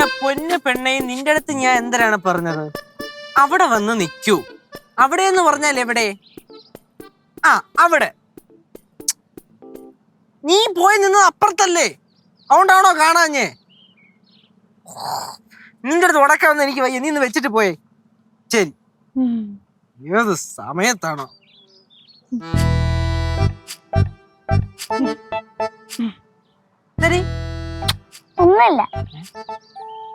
എന്റെ പൊന്നു പെണ്ണെ, നിന്റെ അടുത്ത് ഞാൻ എന്തിനാണ് പറഞ്ഞത്? അവിടെ വന്ന് നിൽക്കൂ. അവിടെ എന്ന് പറഞ്ഞാൽ എവിടെ? ആ അവിടെ. നീ പോയി നിന്നത് അപ്പുറത്തല്ലേ, അതുകൊണ്ടാണോ കാണാഞ്ഞേ? നിന്റെ അടുത്ത് ഉടക്കാമെന്ന് എനിക്ക് വയ്യ, നീ ഇന്ന് വെച്ചിട്ട് പോയേ. ശരി, ഏത് സമയത്താണോ? ഒന്നുമില്ല.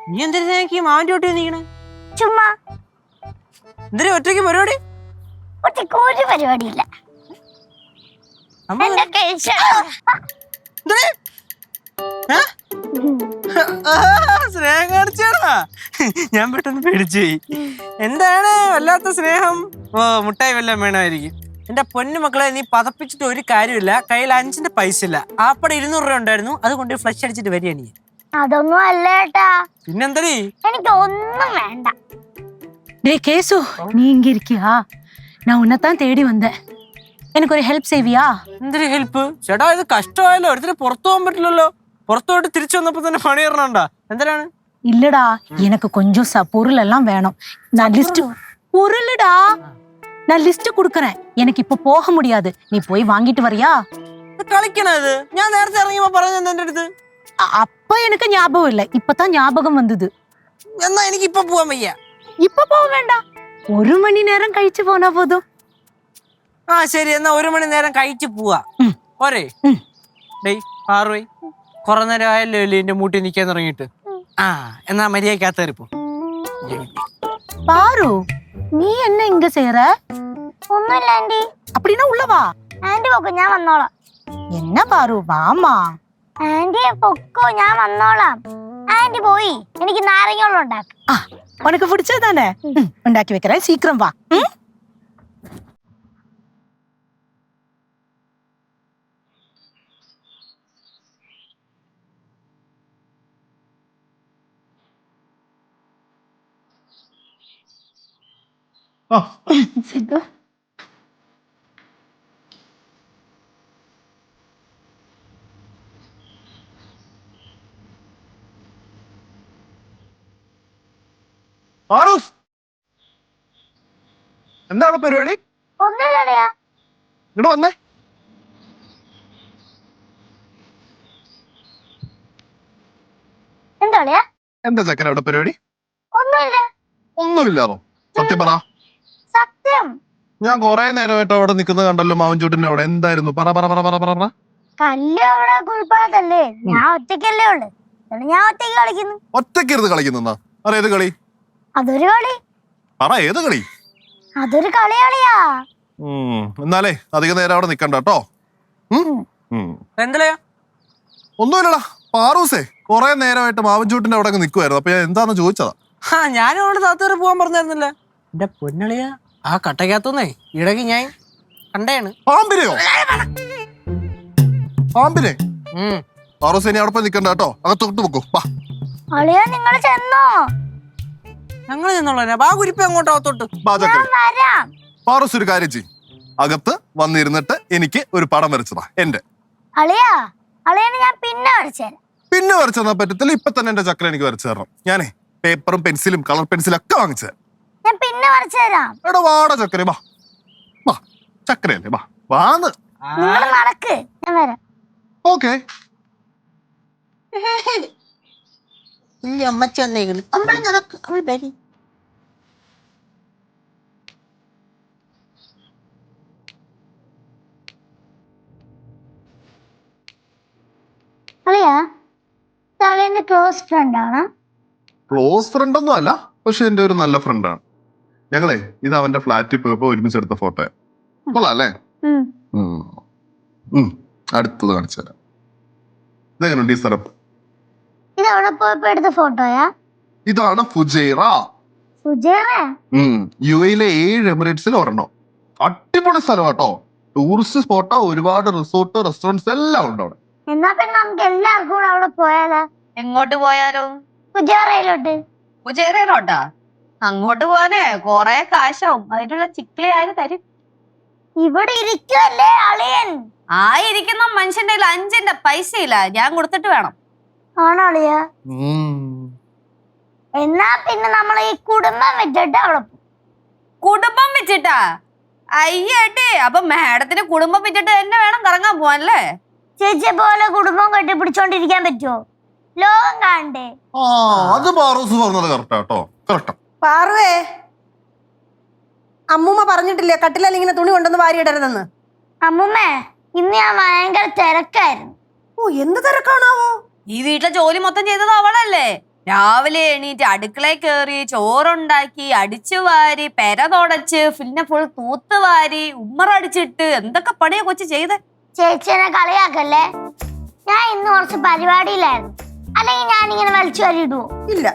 നീ എന്തിനാ മാവന്റെ ഒട്ടി നീക്കണേ? ചുമ്മാ. എന്തിനാ ഒറ്റയ്ക്ക് പരിപാടി? ഒറ്റയ്ക്ക് ഒരു പരിപാടിയില്ല. സ്നേഹം കാണിച്ചാടാ, ഞാൻ പെട്ടെന്ന് പേടിച്ചുപോയി. എന്താണ് വല്ലാത്ത സ്നേഹം? ഓ, മുട്ടായി വല്ലതും വേണമായിരിക്കും. എന്റെ പൊന്നു മക്കളെ, നീ പതപ്പിച്ചിട്ട് ഒരു കാര്യമില്ല. കയ്യിൽ 5 പൈസ ഇല്ല. ആപ്പടെ 200 രൂപ ഉണ്ടായിരുന്നു, അതുകൊണ്ട് ഫ്ലഷ് അടിച്ചിട്ട് വരിക നീ. അതൊന്നും അല്ല ഏട്ടാ. പിന്നെന്തരീ? എനിക്ക് ഒന്നും വേണ്ട. டேய் கேசு, நீ இங்க இருக்கியா? நான் உன்னைத்தான் தேடி வந்தேன். எனக்கு ஒரு ஹெல்ப் செய்வியா? എന്തൊരു ഹെൽപ്പ്? ചേട്ടാ, ഇത് കഷ്ടമായല്ലോ. ഒരുത്തിന് പുറത്തു പോകാൻ പറ്റില്ലല്ലോ. പുറത്തു പോയിട്ട് തിരിച്ചു വന്നപ്പോ തന്നെ പണി ഇറങ്ങണ്ട. എന്തിനാണ്? இல்லடா, எனக்கு கொஞ்சம் பொருள் எல்லாம் வேணும். நான் லிஸ்ட் பொருள்டா, நான் லிஸ்ட் குடுக்கறேன். எனக்கு இப்ப போக முடியாது. நீ போய் வாங்கிட்டு வரியா? കളിക്കണത് ഞാൻ നേരത്തെ ഇറങ്ങിയപ്പോ പറഞ്ഞു എന്റെ അടുത്ത്. அப்ப எனக்கு ஞாபகம் இல்ல, இப்பதான் ஞாபகம் வந்தது. എന്നാ എനിക്ക് ഇപ്പൊ പോവാൻ വയ്യ. இப்ப போக வேண்டாம், 1 மணி நேரம் கழிச்சு போனா போதும். ആ ശരി, എന്നാ 1 മണി നേരം കഴിച്ചു പോവാ. പോരെ? ഡേയ് പാറുവേ, കുറെ നേരം ആയല്ലോ അല്ലേ എന്റെ മൂട്ടി നിക്കാൻ തുടങ്ങിയിട്ട്. ആ, എന്നാ മര്യാദക്കകത്തേറിപ്പോ. பாரு, நீ என்ன இங்க செய்யற? ഒന്നുമില്ല ആന്റി. அப்படின்னா உள்ள வா. ആന്റി പൊക്കോ, ഞാൻ വന്നോളാം. என்ன பாரு, வாமா. ആന്റിയെ പൊക്കോ, ഞാൻ വന്നോളാം. ആന്റി പോയി എനിക്ക് നാരങ്ങ ഉണ്ടാക്കും. உனக்கு பிடிச்சதானே? உண்டாக்கி வைக்கிறேன், சீக்கிரம் வா. സിദ്ധു, എന്താണ് പരിപാടി? ഒന്നുമില്ലടയാ. ഇങ്ങോട്ട് വന്നേ. എന്താ എന്താ ചക്കര അവിടെ പരിപാടി? ഒന്നുമില്ല. ഒന്നുമില്ലാന്നോ? സത്യം പറ. സത്യം. ഞാൻ കൊറേ നേരമായിട്ട് അവിടെ നിൽക്കുന്നത് കണ്ടല്ലോ, മാവൻചൂട്ടിന്റെ അവിടെ. എന്തായിരുന്നു? പറ പറ പറ പറ പറ. കല്ല് അവിടെ കുളിപ്പാടത്തല്ലേ, ഞാൻ ഒറ്റയ്ക്കല്ലേ ഉള്ളു. ഞാൻ ഒറ്റയ്ക്ക് കളിക്കുന്നു. ഒറ്റയ്ക്ക് ഇരുന്ന് കളിക്കുന്ന? പറ, ഏത് കളി? അതൊരു കളി. പറ, ഏത് കളി? അതൊരു കളിയാ. എന്നാലേ അധികം നേരം അവിടെ നിക്കണ്ട കേട്ടോ. എന്തലയാ? ഒന്നുമില്ലടാ പാറൂസേ, കൊറേ നേരമായിട്ട് മാവൻചൂട്ടിന്റെ അവിടെ നിക്കുവായിരുന്നു. അപ്പൊ ഞാൻ എന്താന്ന് ചോദിച്ചതാ. ഞാനും അവിടെ താത്തേറി പോവാൻ പറഞ്ഞായിരുന്നില്ല. എന്റെ പൊന്നളിയാ, ആ കട്ടക്കകത്തുനിന്നേ ഇടകി ഞാൻ കണ്ടേണ്. പാമ്പിനെയോ? പാമ്പിനെ? പാറൂസേ, ഇനി അവിടെ പോയി നിക്കണ്ട കേട്ടോ, അകത്തോട്ട് വെക്കൂ. അളിയാ, നിങ്ങൾ ചെന്നോ? ഞങ്ങൾ ചെന്നോളാം. ബാ കുരിപ്പ് അങ്ങോട്ടോ അകത്തോട്ട്. പാറൂസ് ഒരു കാര്യം ചെയ്യും, അകത്ത് വന്നിരുന്നിട്ട് എനിക്ക് ഒരു പടം വരച്ചതാ എന്റെ. അളിയാ, അളിയനെ ഞാൻ പിന്നെ വരച്ചുതരാം. പിന്നെ വരച്ചു തന്നാ പറ്റത്തില്ല, ഇപ്പൊ തന്നെ എന്റെ ചക്കര എനിക്ക് വരച്ചു തരണം. ഞാനേ പേപ്പറും പെൻസിലും കളർ പെൻസിലും ഒക്കെ വാങ്ങിച്ചു തരാം. ഞാൻ പിന്നെ വരച്ചുതരാം. എടാ വാടാ ചക്കര, വാ വാ, ചക്കരയല്ലേ, വാ വാന്ന്. നിങ്ങൾ നടക്ക്, ഞാൻ വരാം. ഓക്കെ. അമ്മച്ചി വന്നേക്കണ്. അമ്മ നടക്ക്, അവൾ വരി. അളിയാ, അളിയന്റെ ക്ലോസ് ഫ്രണ്ട് ആണ്. ക്ലോസ് ഫ്രണ്ട് ഒന്നും അല്ല, പക്ഷെ എന്റെ ഒരു നല്ല ഫ്രണ്ടാണ്. ഞങ്ങളെ ഇത് അവന്റെ ഫ്ലാറ്റിൽ പോയപ്പോ ഒരുമിച്ച് എടുത്ത ഫോട്ടോ. കൊള്ളാം അല്ലേ? അടുത്തത് കാണിച്ചു തരാം. ഇതെങ്ങനെയുണ്ട് ഈ സ്ഥലം? ഇത് അവിടെ പോയപ്പോ എടുത്ത ഫോട്ടോയാ? ഇതാണ് ഫുജൈറ. ഫുജൈറ? UAE-ലെ 7 എമിറേറ്റ്സിൽ ഒരെണ്ണം. അടിപൊളി സ്ഥലം കേട്ടോ. ടൂറിസ്റ്റ് സ്പോട്ടോ, ഒരുപാട് റിസോർട്ട്, റെസ്റ്റോറൻറ്റ്സ് എല്ലാം ഉണ്ട് അവിടെ. എന്നാ പിന്നെ നമുക്ക് എല്ലാവർക്കും കൂടെ അവിടെ പോയാലോ? എങ്ങോട്ട് പോയാലോ? ഫുജൈറയിലോട്ട്. ഫുജൈറയിലോട്ടാ? അങ്ങോട്ട് പോവാനേ കൊറേ കാശാവും. അതിനുള്ള ചിക്കിളി ആര് തരും? ഇവിടെ ഇരിക്കുവല്ലേ അളിയൻ. ഇരിക്കുന്ന മനുഷ്യന്റെ 5 പൈസ ഇല്ല, ഞാൻ കൊടുത്തിട്ട് വേണം. ആണോ അളിയ? പിന്നെ നമ്മൾ ഈ കുടുംബം വെച്ചിട്ട് അവിടെ പോകും. കുടുംബം വെച്ചിട്ടാ? അയ്യേട്ടേ, അപ്പൊ മാഡത്തിന് കുടുംബം വെച്ചിട്ട് തന്നെ വേണം കറങ്ങാൻ പോവാനല്ലേ? ചേച്ചിയെ പോലെ കുടുംബം കെട്ടിപ്പിടിച്ചോണ്ടിരിക്കാൻ പറ്റുമോ? ലോകം കാണണ്ടേ? ആ അത് പാറൂസ് പറഞ്ഞത് കറക്റ്റാ കേട്ടോ, കറക്റ്റാ. പാറുവേ, അമ്മൂമ്മ പറഞ്ഞിട്ടില്ലേ കട്ടിലല്ല ഇങ്ങനെ തുണി കൊണ്ടൊന്ന് വാരിയിടരുതെന്ന്? അമ്മൂമ്മേ, ഇന്ന് ഞാൻ ഭയങ്കര തിരക്കായിരുന്നു. ഓ, എന്ത് തിരക്കാണാവോ? ഈ വീട്ടിലെ ജോലി മൊത്തം ചെയ്തത് അവളല്ലേ? രാവിലെ എണീറ്റ് അടുക്കളയിൽ കയറി ചോറുണ്ടാക്കി, അടിച്ചു വാരി, പെര തുടച്ച്, പിന്നെ ഫുൾ തൂത്തുവാരി, ഉമ്മറടിച്ചിട്ട് എന്തൊക്കെ പണിയാ കൊച്ചു ചെയ്തേ? ചേച്ചിനെ കളിയാക്കല്ലേ. ഞാൻ ഇന്ന് കുറച്ച് പരിപാടിയിലായിരുന്നു, അല്ലെങ്കിൽ ഞാനിങ്ങനെ വലിച്ചു വരിടുവോ? ഇല്ല,